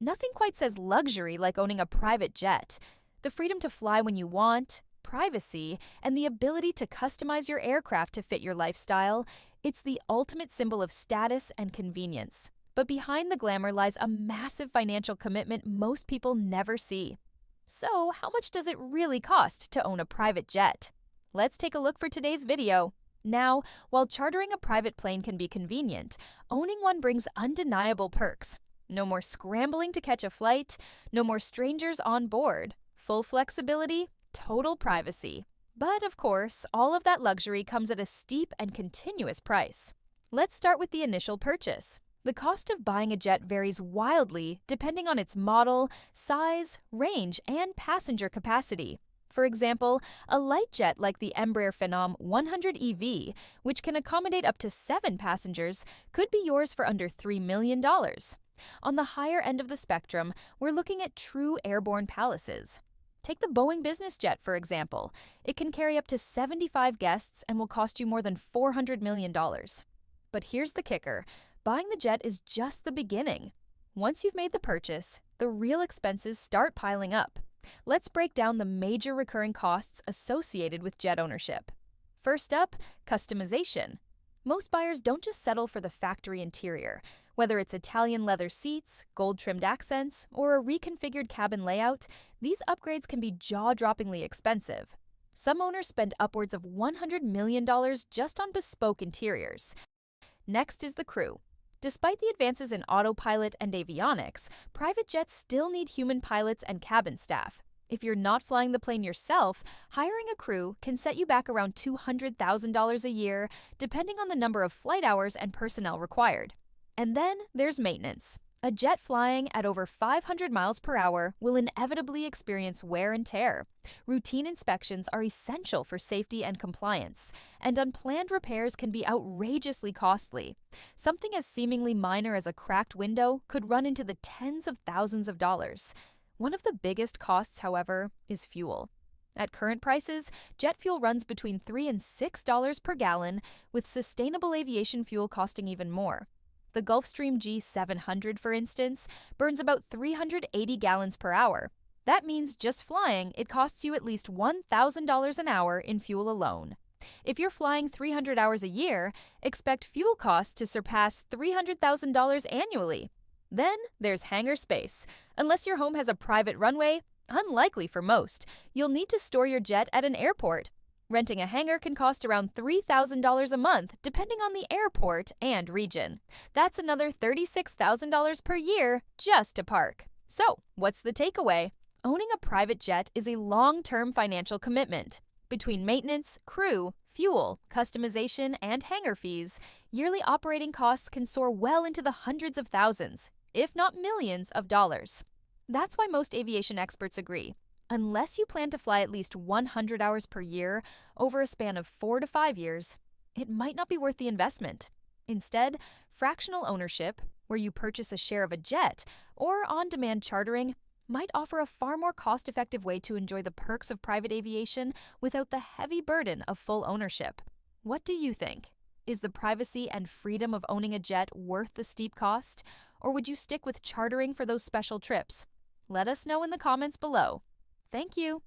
Nothing quite says luxury like owning a private jet. The freedom to fly when you want, privacy, and the ability to customize your aircraft to fit your lifestyle, it's the ultimate symbol of status and convenience. But behind the glamour lies a massive financial commitment most people never see. So, how much does it really cost to own a private jet? Let's take a look for today's video. Now, while chartering a private plane can be convenient, owning one brings undeniable perks. No more scrambling to catch a flight, no more strangers on board, full flexibility, total privacy. But of course, all of that luxury comes at a steep and continuous price. Let's start with the initial purchase. The cost of buying a jet varies wildly depending on its model, size, range, and passenger capacity. For example, a light jet like the Embraer Phenom 100 EV, which can accommodate up to 7 passengers, could be yours for under $3 million. On the higher end of the spectrum, we're looking at true airborne palaces. Take the Boeing Business Jet, for example. It can carry up to 75 guests and will cost you more than $400 million. But here's the kicker. Buying the jet is just the beginning. Once you've made the purchase, the real expenses start piling up. Let's break down the major recurring costs associated with jet ownership. First up, customization. Most buyers don't just settle for the factory interior. Whether it's Italian leather seats, gold-trimmed accents, or a reconfigured cabin layout, these upgrades can be jaw-droppingly expensive. Some owners spend upwards of $100 million just on bespoke interiors. Next is the crew. Despite the advances in autopilot and avionics, private jets still need human pilots and cabin staff. If you're not flying the plane yourself, hiring a crew can set you back around $200,000 a year, depending on the number of flight hours and personnel required. And then there's maintenance. A jet flying at over 500 miles per hour will inevitably experience wear and tear. Routine inspections are essential for safety and compliance, and unplanned repairs can be outrageously costly. Something as seemingly minor as a cracked window could run into the tens of thousands of dollars. One of the biggest costs, however, is fuel. At current prices, jet fuel runs between $3 and $6 per gallon, with sustainable aviation fuel costing even more. The Gulfstream G700, for instance, burns about 380 gallons per hour. That means just flying, it costs you at least $1,000 an hour in fuel alone. If you're flying 300 hours a year, expect fuel costs to surpass $300,000 annually. Then there's hangar space. Unless your home has a private runway, unlikely for most, you'll need to store your jet at an airport. Renting a hangar can cost around $3,000 a month, depending on the airport and region. That's another $36,000 per year just to park. So, what's the takeaway? Owning a private jet is a long-term financial commitment. Between maintenance, crew, fuel, customization, and hangar fees, yearly operating costs can soar well into the hundreds of thousands, if not millions of dollars. That's why most aviation experts agree. Unless you plan to fly at least 100 hours per year over a span of 4 to 5 years, it might not be worth the investment. Instead, fractional ownership, where you purchase a share of a jet, or on-demand chartering, might offer a far more cost-effective way to enjoy the perks of private aviation without the heavy burden of full ownership. What do you think? Is the privacy and freedom of owning a jet worth the steep cost, or would you stick with chartering for those special trips? Let us know in the comments below. Thank you.